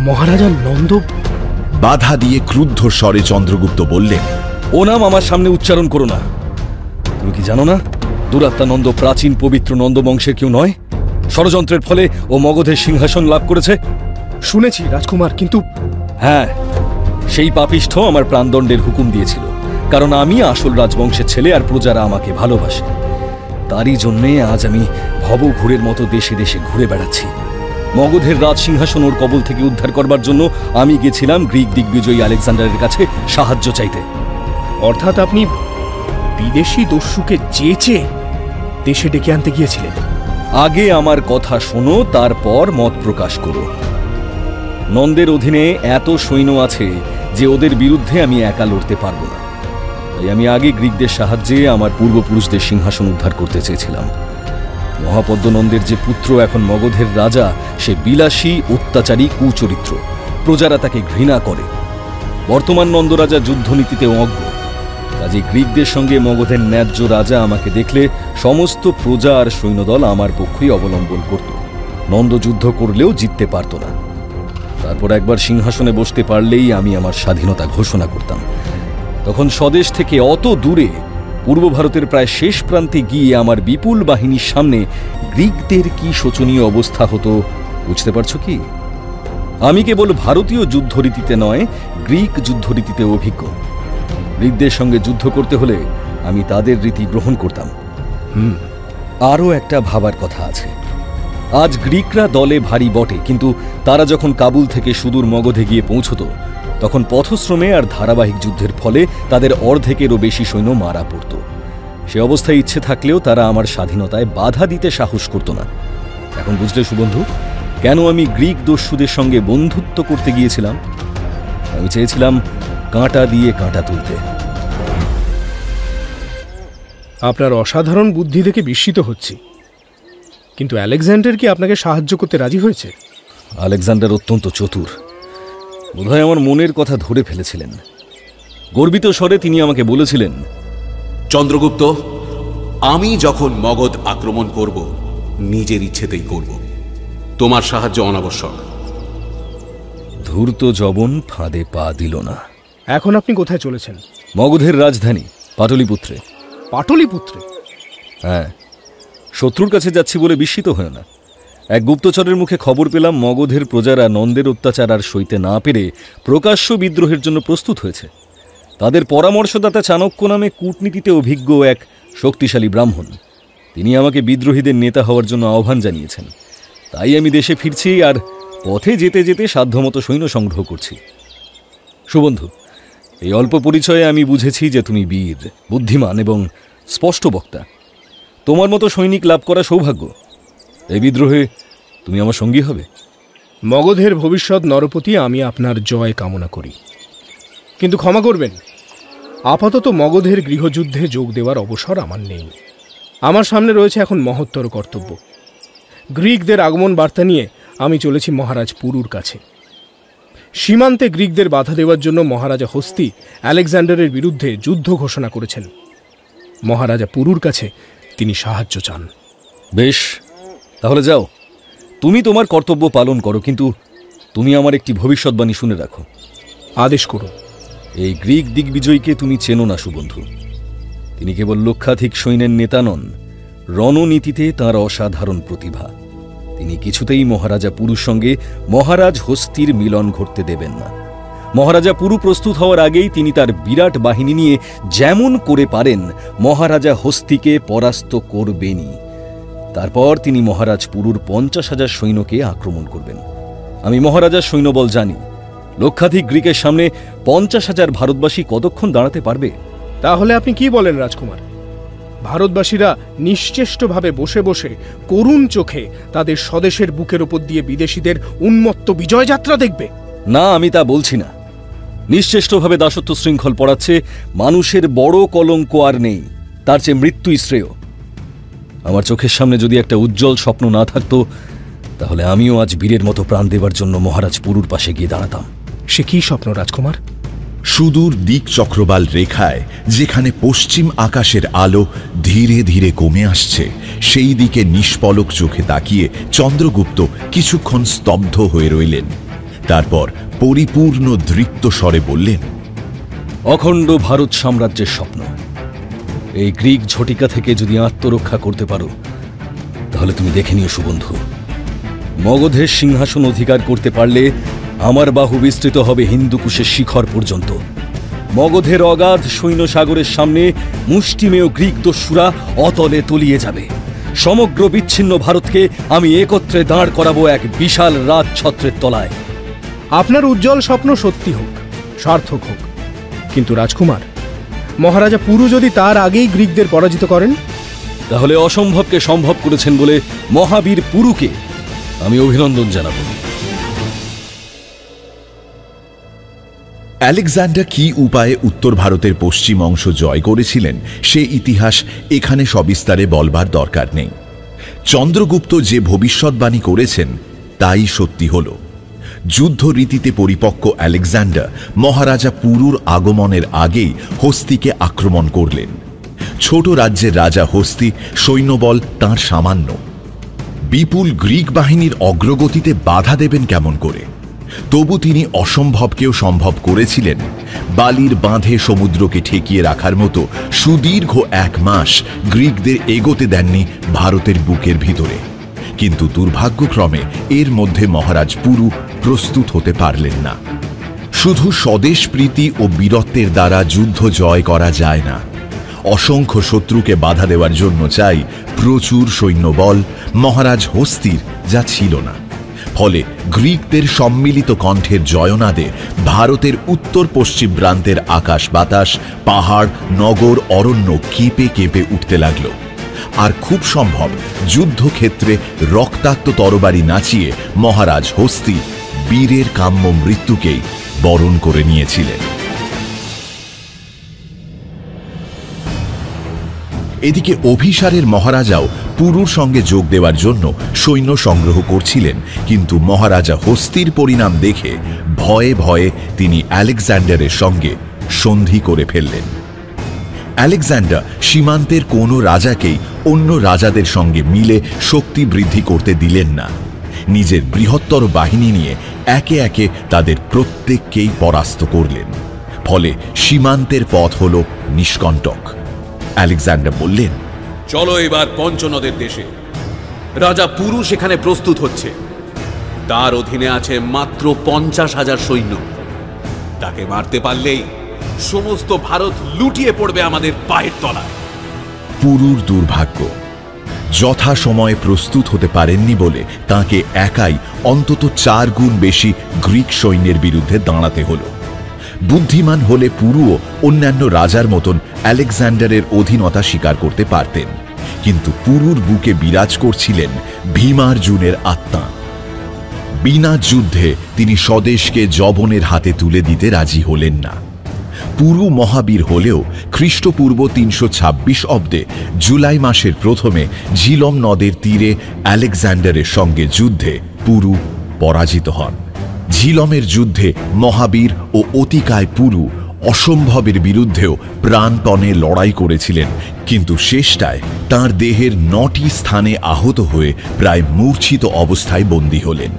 [SPEAKER 2] মহারাজা নন্দ?
[SPEAKER 1] বাধা দিয়ে ক্রুদ্ধ স্বরে চন্দ্রগুপ্ত বললেন,
[SPEAKER 12] ও নাম আমার সামনে উচ্চারণ করো না। তুমি কি জানো না দুরাত্মা নন্দ প্রাচীন পবিত্র নন্দবংশের কেউ নয়? ষড়যন্ত্রের ফলে ও মগধের সিংহাসন লাভ করেছে।
[SPEAKER 2] শুনেছি রাজকুমার, কিন্তু
[SPEAKER 12] হ্যাঁ, সেই পাপিষ্ঠ আমার প্রাণদণ্ডের হুকুম দিয়েছিল, কারণ আমি আসল রাজবংশের ছেলে আর প্রজারা আমাকে ভালোবাসে। তারই জন্যে আজ আমি ভবঘুরের মতো দেশে দেশে ঘুরে বেড়াচ্ছি। মগধের রাজ সিংহাসন ওর কবল থেকে উদ্ধার করবার জন্য আমি গেছিলাম গ্রিক দিগ্বিজয়ী আলেকজান্ডারের কাছে সাহায্য চাইতে।
[SPEAKER 2] অর্থাৎ আপনি বিদেশি দস্যুকে চেঁচে দেশে ডেকে আনতে গিয়েছিলেন?
[SPEAKER 12] আগে আমার কথা শোনো, তারপর মত প্রকাশ করো। নন্দের অধীনে এত সৈন্য আছে যে ওদের বিরুদ্ধে আমি একা লড়তে পারবো না। তাই আমি আগে গ্রিকদের সাহায্যে আমার পূর্বপুরুষদের সিংহাসন উদ্ধার করতে চেয়েছিলাম। মহাপদ্মনন্দের যে পুত্র এখন মগধের রাজা, সে বিলাসী, অত্যাচারী, কুচরিত্র। প্রজারা তাকে ঘৃণা করে। বর্তমান নন্দরাজা যুদ্ধনীতিতে অজ্ঞ। কাজে গ্রিকদের সঙ্গে মগধের ন্যায্য রাজা আমাকে দেখলে সমস্ত প্রজা আর সৈন্যদল আমার পক্ষই অবলম্বন করত। নন্দ যুদ্ধ করলেও জিততে পারত না। তারপর একবার সিংহাসনে বসতে পারলেই আমি আমার স্বাধীনতা ঘোষণা করতাম। তখন স্বদেশ থেকে অত দূরে পূর্ব ভারতের প্রায় শেষ প্রান্তে গিয়ে আমার বিপুল বাহিনীর সামনে গ্রিকদের কি শোচনীয় অবস্থা হতো বুঝতে পারছো কি? আমি কেবল ভারতীয় যুদ্ধরীতিতে নয়, গ্রিক যুদ্ধরীতিতে অভিজ্ঞ। গ্রিকদের সঙ্গে যুদ্ধ করতে হলে আমি তাদের রীতি গ্রহণ করতাম। আরও একটা ভাবার কথা আছে। আজ গ্রিকরা দলে ভারী বটে, কিন্তু তারা যখন কাবুল থেকে সুদূর মগধে গিয়ে পৌঁছত, তখন পথশ্রমে আর ধারাবাহিক যুদ্ধের ফলে তাদের অর্ধেকেরও বেশি সৈন্য মারা পড়ত। সে অবস্থায় ইচ্ছে থাকলেও তারা আমার স্বাধীনতায় বাধা দিতে সাহস করত না। এখন বুঝলে সুবন্ধু, কেন আমি গ্রিক দস্যুদের সঙ্গে বন্ধুত্ব করতে গিয়েছিলাম? আমি চেয়েছিলাম কাঁটা দিয়ে কাঁটা তুলতে।
[SPEAKER 2] আপনার অসাধারণ বুদ্ধি দেখে বিস্মিত হচ্ছি, কিন্তু আলেকজান্ডার কি আপনাকে সাহায্য করতে রাজি হয়েছে?
[SPEAKER 12] আলেকজান্ডার অত্যন্ত চতুর। বোধহয় আমার মনের কথা ধরে ফেলেছিলেন। গর্বিত স্বরে তিনি আমাকে বলেছিলেন,
[SPEAKER 13] চন্দ্রগুপ্ত, আমি যখন মগধ আক্রমণ করব নিজের ইচ্ছেতেই করব, তোমার সাহায্য অনাবশ্যক।
[SPEAKER 12] ধূর্ত যবন ফাঁদে পা দিল না।
[SPEAKER 2] এখন আপনি কোথায় চলেছেন?
[SPEAKER 12] মগধের রাজধানী পাটলিপুত্রে।
[SPEAKER 2] পাটলিপুত্রে?
[SPEAKER 12] হ্যাঁ, শত্রুর কাছে যাচ্ছি বলে বিস্মিত হয় না। এক গুপ্তচরের মুখে খবর পেলাম মগধের প্রজারা নন্দের অত্যাচার আর সইতে না পেরে প্রকাশ্য বিদ্রোহের জন্য প্রস্তুত হয়েছে। তাদের পরামর্শদাতা চাণক্য নামে কূটনীতিতে অভিজ্ঞ এক শক্তিশালী ব্রাহ্মণ, তিনি আমাকে বিদ্রোহীদের নেতা হওয়ার জন্য আহ্বান জানিয়েছেন। তাই আমি দেশে ফিরছি আর পথে যেতে যেতে সাধ্যমতো সৈন্য সংগ্রহ করছি। সুবন্ধু, এই অল্প পরিচয়ে আমি বুঝেছি যে তুমি বীর, বুদ্ধিমান এবং স্পষ্ট বক্তা। তোমার মতো সৈনিক লাভ করা সৌভাগ্য। এই বিদ্রোহে তুমি আমার সঙ্গী হবে।
[SPEAKER 2] মগধের ভবিষ্যৎ নরপতি আমি আপনার জয় কামনা করি, কিন্তু ক্ষমা করবেন, আপাতত মগধের গৃহযুদ্ধে যোগ দেওয়ার অবসর আমার নেই। আমার সামনে রয়েছে এখন মহত্তর কর্তব্য। গ্রিকদের আগমন বার্তা নিয়ে আমি চলেছি মহারাজ পুরুর কাছে। সীমান্তে গ্রিকদের বাধা দেওয়ার জন্য মহারাজা হস্তি আলেকজান্ডারের বিরুদ্ধে যুদ্ধ ঘোষণা করেছেন। মহারাজা পুরুর কাছে তিনি সাহায্য চান।
[SPEAKER 12] বেশ, তাহলে যাও, তুমি তোমার কর্তব্য পালন করো, কিন্তু তুমি আমার একটি ভবিষ্যৎবাণী শুনে রাখো।
[SPEAKER 2] আদেশ করুন।
[SPEAKER 12] এই গ্রিক দিগ্বিজয়ীকে তুমি চেনো না সুবন্ধু। তিনি কেবল লক্ষাধিক সৈন্যের নেতা নন, রণনীতিতে তাঁর অসাধারণ প্রতিভা। তিনি কিছুতেই মহারাজা পুরুর সঙ্গে মহারাজ হস্তির মিলন ঘটতে দেবেন না। মহারাজা পুরু প্রস্তুত হওয়ার আগেই তিনি তার বিরাট বাহিনী নিয়ে যেমন করে পারেন মহারাজা হস্তিকে পরাস্ত করবেনই। তারপর তিনি মহারাজ পুরুর 50,000 সৈন্যকে আক্রমণ করবেন। আমি মহারাজার সৈন্যবল জানি। লক্ষাধিক গ্রিকের সামনে 50,000 ভারতবাসী কতক্ষণ দাঁড়াতে পারবে?
[SPEAKER 2] তাহলে আপনি কি বলেন রাজকুমার? ভারতবাসীরা নিশ্চেষ্টভাবে বসে বসে করুণ চোখে তাদের স্বদেশের বুকের ওপর দিয়ে বিদেশিদের উন্মত্ত বিজয় যাত্রা দেখবে?
[SPEAKER 12] না, আমি তা বলছি না। নিশ্চেষ্টভাবে দাসত্ব শৃঙ্খল পড়াচ্ছে মানুষের বড় কলঙ্ক আর নেই, তার চেয়ে মৃত্যুই শ্রেয়। আমার চোখের সামনে যদি একটা উজ্জ্বল স্বপ্ন না থাকতো, তাহলে আমিও আজ বীরের মতো প্রাণ দেবার জন্য মহারাজ পুরুর পাশে গিয়ে দাঁড়াতাম।
[SPEAKER 2] সে কি স্বপ্ন রাজকুমার?
[SPEAKER 1] সুদূর দিক চক্রবাল রেখায় যেখানে পশ্চিম আকাশের আলো ধীরে ধীরে কমে আসছে, সেই দিকে নিষ্পলক চোখে তাকিয়ে চন্দ্রগুপ্ত কিছুক্ষণ স্তব্ধ হয়ে রইলেন। তারপর পরিপূর্ণ দৃপ্ত স্বরে বললেন,
[SPEAKER 12] অখণ্ড ভারত সাম্রাজ্যের স্বপ্ন। এই গ্রিক ঝটিকা থেকে যদি আত্মরক্ষা করতে পারো, তাহলে তুমি দেখে নিও সুবন্ধু, মগধের সিংহাসন অধিকার করতে পারলে আমার বাহু বিস্তৃত হবে হিন্দুকুশের শিখর পর্যন্ত। মগধের অগাধ সৈন্য সাগরের সামনে মুষ্টিমেয় গ্রিক দস্যুরা অতলে তলিয়ে যাবে। সমগ্র বিচ্ছিন্ন ভারতকে আমি একত্রে দাঁড় করাবো এক বিশাল রাজছত্রের তলায়।
[SPEAKER 2] আপনার উজ্জ্বল স্বপ্ন সত্যি হোক, সার্থক হোক, কিন্তু রাজকুমার, মহারাজা পুরু যদি তার আগেই গ্রিকদের পরাজিত করেন?
[SPEAKER 12] তাহলে অসম্ভবকে সম্ভব করেছেন বলে মহাবীর পুরুকে আমি অভিনন্দন জানাবো।
[SPEAKER 1] আলেকজান্ডার কি উপায়ে উত্তর ভারতের পশ্চিম অংশ জয় করেছিলেন সে ইতিহাস এখানে সবিস্তারে বলবার দরকার নেই। চন্দ্রগুপ্ত যে ভবিষ্যৎবাণী করেছেন তাই সত্যি হল। যুদ্ধ রীতিতে পরিপক্ক আলেকজান্ডার মহারাজা পুরুর আগমনের আগেই হস্তিকে আক্রমণ করলেন। ছোট রাজ্যের রাজা হস্তি, সৈন্যবল তাঁর সামান্য। বিপুল গ্রিক বাহিনীর অগ্রগতিতে বাধা দেবেন কেমন করে? তবু তিনি অসম্ভবকেও সম্ভব করেছিলেন। বালির বাঁধে সমুদ্রকে ঠেকিয়ে রাখার মতো সুদীর্ঘ 1 মাস গ্রিকদের এগোতে দেননি ভারতের বুকের ভিতরে। কিন্তু দুর্ভাগ্যক্রমে এর মধ্যে মহারাজ পুরু প্রস্তুত হতে পারলেন না। শুধু স্বদেশ প্রীতি ও বীরত্বের দ্বারা যুদ্ধ জয় করা যায় না। অসংখ্য শত্রুকে বাধা দেওয়ার জন্য চাই প্রচুর সৈন্যবল, মহারাজ হস্তির যা ছিল না। ফলে গ্রিকদের সম্মিলিত কণ্ঠের জয়নাদে ভারতের উত্তর পশ্চিম প্রান্তের আকাশ বাতাস, পাহাড়, নগর, অরণ্য কেঁপে কেঁপে উঠতে লাগল। আর খুব সম্ভব যুদ্ধক্ষেত্রে রক্তাক্ত তরবারি নাচিয়ে মহারাজ হস্তি বীরের কাম্য মৃত্যুকেই বরণ করে নিয়েছিলেন। এদিকে অভিসারের মহারাজাও পুরুর সঙ্গে যোগ দেওয়ার জন্য সৈন্য সংগ্রহ করছিলেন, কিন্তু মহারাজা হস্তির পরিণাম দেখে ভয়ে ভয়ে তিনি আলেকজান্ডারের সঙ্গে সন্ধি করে ফেললেন। আলেকজান্ডার সীমান্তের কোনো রাজাকেই অন্য রাজাদের সঙ্গে মিলে শক্তি বৃদ্ধি করতে দিলেন না। নিজের বৃহত্তর বাহিনী নিয়ে একে একে তাদের প্রত্যেককেই পরাস্ত করলেন। ফলে সীমান্তের পথ হল নিষ্কণ্টক। আলেকজান্ডার বললেন,
[SPEAKER 13] চলো এবার পঞ্চনদের দেশে। রাজা পুরু সেখানে প্রস্তুত হচ্ছে। তার অধীনে আছে মাত্র 50,000 সৈন্য। তাকে মারতে পারলেই সমস্ত ভারত লুটিয়ে পড়বে আমাদের পায়ের তলায়।
[SPEAKER 1] পুরুর দুর্ভাগ্য, যথাসময়ে প্রস্তুত হতে পারেননি বলে তাঁকে একাই অন্তত 4 গুণ বেশি গ্রিক সৈন্যের বিরুদ্ধে দাঁড়াতে হল। বুদ্ধিমান হলে পুরুও অন্যান্য রাজার মতন আলেকজান্ডারের অধীনতা স্বীকার করতে পারতেন, কিন্তু পুরুর বুকে বিরাজ করছিলেন ভীমার্জুনের আত্মা। বিনা যুদ্ধে তিনি স্বদেশকে যবনের হাতে তুলে দিতে রাজি হলেন না। পুরু মহাবীর হলেও খ্রিস্টপূর্ব 326 অব্দে জুলাই মাসের প্রথমে ঝিলম নদের তীরে আলেকজান্ডারের সঙ্গে যুদ্ধে পুরু পরাজিত হন। ঝিলমের যুদ্ধে মহাবীর ও অতিকায় পুরু অসম্ভবের বিরুদ্ধেও প্রাণপণে লড়াই করেছিলেন, কিন্তু শেষটায় তাঁর দেহের 9টি স্থানে আহত হয়ে প্রায় মূর্ছিত অবস্থায় বন্দী হলেন।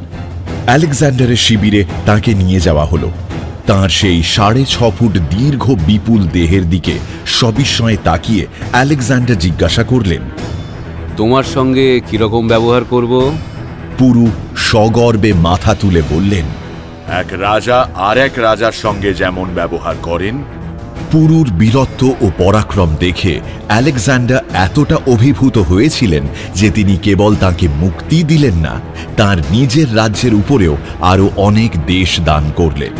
[SPEAKER 1] আলেকজান্ডারের শিবিরে তাঁকে নিয়ে যাওয়া হলো। তাঁর সেই 6.5 ফুট দীর্ঘ বিপুল দেহের দিকে সবিস্ময়ে তাকিয়ে আলেকজান্ডার জিজ্ঞাসা করলেন,
[SPEAKER 13] তোমার সঙ্গে কিরকম ব্যবহার করব?
[SPEAKER 1] পুরু সগর্বে মাথা তুলে বললেন, এক রাজা আর এক রাজার সঙ্গে যেমন ব্যবহার করেন। পুরুর বীরত্ব ও পরাক্রম দেখে আলেকজান্ডার এতটা অভিভূত হয়েছিলেন যে তিনি কেবল তাঁকে মুক্তি দিলেন না, তাঁর নিজের রাজ্যের উপরেও আরও অনেক দেশ দান করলেন।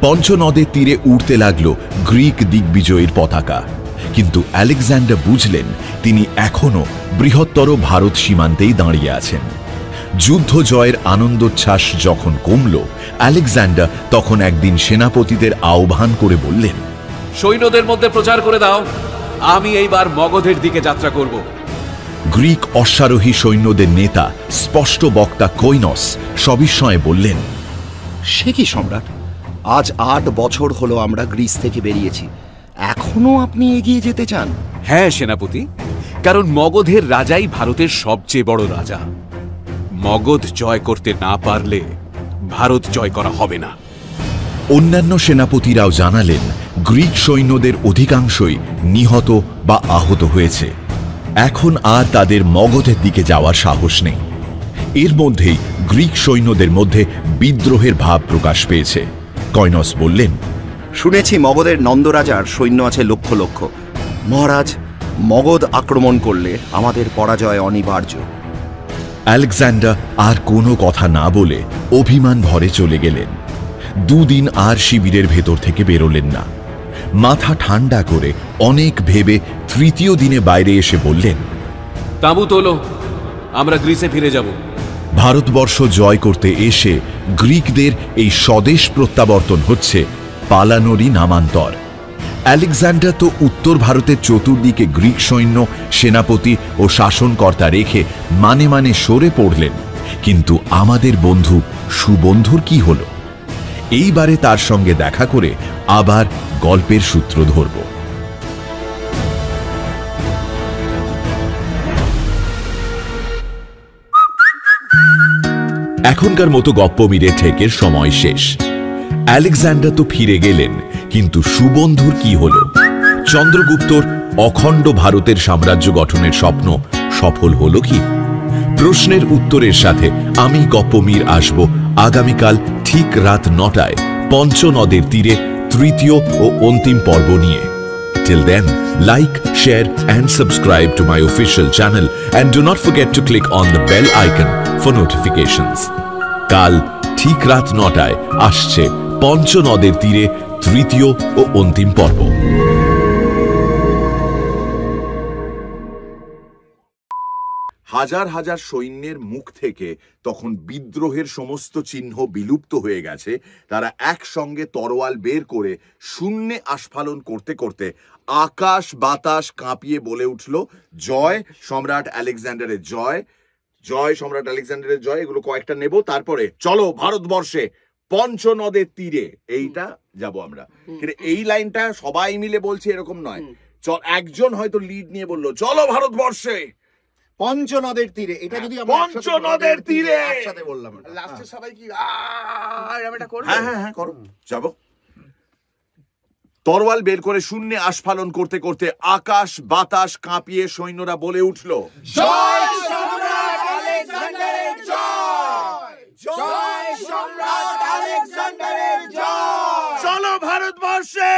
[SPEAKER 1] পঞ্চনদের তীরে উড়তে লাগল গ্রিক দিগ্বিজয়ীর পতাকা, কিন্তু আলেকজান্ডার বুঝলেন তিনি এখনও বৃহত্তর ভারত সীমান্তেই দাঁড়িয়ে আছেন। যুদ্ধ জয়ের আনন্দোচ্ছ্বাস যখন কমল, আলেকজান্ডার তখন একদিন সেনাপতিদের আহ্বান করে বললেন,
[SPEAKER 13] সৈন্যদের মধ্যে প্রচার করে দাও, আমি এইবার মগধের দিকে যাত্রা করব।
[SPEAKER 1] গ্রিক অশ্বারোহী সৈন্যদের নেতা স্পষ্ট বক্তা কৈনস সবিস্ময়ে বললেন,
[SPEAKER 14] সে কি সম্রাট, আজ 8 বছর হলো আমরা গ্রিস থেকে বেরিয়েছি, এখনো আপনি এগিয়ে যেতে চান?
[SPEAKER 13] হ্যাঁ সেনাপতি, কারণ মগধের রাজাই ভারতের সবচেয়ে বড় রাজা। মগধ জয় করতে না পারলে ভারত জয় করা হবে না।
[SPEAKER 1] অন্যান্য সেনাপতিরাও জানালেন গ্রিক সৈন্যদের অধিকাংশই নিহত বা আহত হয়েছে, এখন আর তাদের মগধের দিকে যাওয়ার সাহস নেই। এর মধ্যেই গ্রিক সৈন্যদের মধ্যে বিদ্রোহের ভাব প্রকাশ পেয়েছে। কৈনস বললেন,
[SPEAKER 14] শুনেছি মগধের নন্দরাজার সৈন্য আছে লক্ষ লক্ষ। মহারাজ, মগধ আক্রমণ করলে আমাদের পরাজয় অনিবার্য।
[SPEAKER 1] আলেকজান্ডার আর কোনো কথা না বলে অভিমান ভরে চলে গেলেন। 2 দিন আর শিবিরের ভেতর থেকে বেরোলেন না। মাথা ঠান্ডা করে অনেক ভেবে 3য় দিনে বাইরে এসে বললেন,
[SPEAKER 13] তাঁবু তোলো, আমরা গ্রিসে ফিরে যাব।
[SPEAKER 1] ভারতবর্ষ জয় করতে এসে গ্রিকদের এই স্বদেশ প্রত্যাবর্তন হচ্ছে পালানোরই নামান্তর। আলেকজান্ডার তো উত্তর ভারতের চতুর্দিকে গ্রিক সৈন্য, সেনাপতি ও শাসনকর্তা রেখে মানে মানে সরে পড়লেন, কিন্তু আমাদের বন্ধু সুবন্ধুর কি হলো? এইবারে তার সঙ্গে দেখা করে আবার গল্পের সূত্র ধরব। এখনকার মতো গপ্পমিরে ঠেকের সময় শেষ। আলেকজান্ডার তো ফিরে গেলেন, কিন্তু সুবন্ধুর কি হলো? চন্দ্রগুপ্তর অখণ্ড ভারতের সাম্রাজ্য গঠনের স্বপ্ন সফল হলো কি? প্রশ্নের উত্তরের সাথে আমি গপ্পমির আসব আগামীকাল ঠিক রাত 9টায় পঞ্চনদের তীরে 3য় ও অন্তিম পর্ব নিয়ে। Till then, like, share and subscribe to my official channel and do not forget to click on the bell icon for notifications. কাল ঠিক রাত 9টায় আসছে পঞ্চনদের তীরে 3য় ও অন্তিম পর্ব।
[SPEAKER 15] হাজার হাজার সৈন্যের মুখ থেকে তখন বিদ্রোহের সমস্ত চিহ্ন বিলুপ্ত হয়ে গেছে। তারা একসঙ্গে তরোয়াল বের করে শূন্যে আস্ফালন করতে করতে আকাশ বাতাস কাঁপিয়ে বলে উঠল, জয় সম্রাট আলেকজান্ডারের জয়, জয় সম্রাট আলেকজান্ডারের জয়। এগুলো কয়েকটা নেব, তারপরে চলো ভারতবর্ষে পঞ্চনদের তীরে। এইটা যাব আমরা, কিন্তু এই লাইনটা সবাই মিলে বলছে এরকম নয়। একজন হয়তো লিড নিয়ে বললো, চলো ভারতবর্ষে
[SPEAKER 14] পঞ্চনদের তীরে। এটা যদি
[SPEAKER 15] পঞ্চনদের তীরে
[SPEAKER 14] একসাথে বললাম,
[SPEAKER 15] লাস্টে সবাই কি হ্যাঁ হ্যাঁ হ্যাঁ করো, যাবো। তরোয়াল বের করে শূন্যে আস্ফালন করতে করতে আকাশ বাতাস কাঁপিয়ে সৈন্যরা বলে উঠল,
[SPEAKER 11] জয় সম্রাট আলেকজান্ডারের জয়, জয় সম্রাট আলেকজান্ডারের জয়।
[SPEAKER 15] চলো ভারতবর্ষে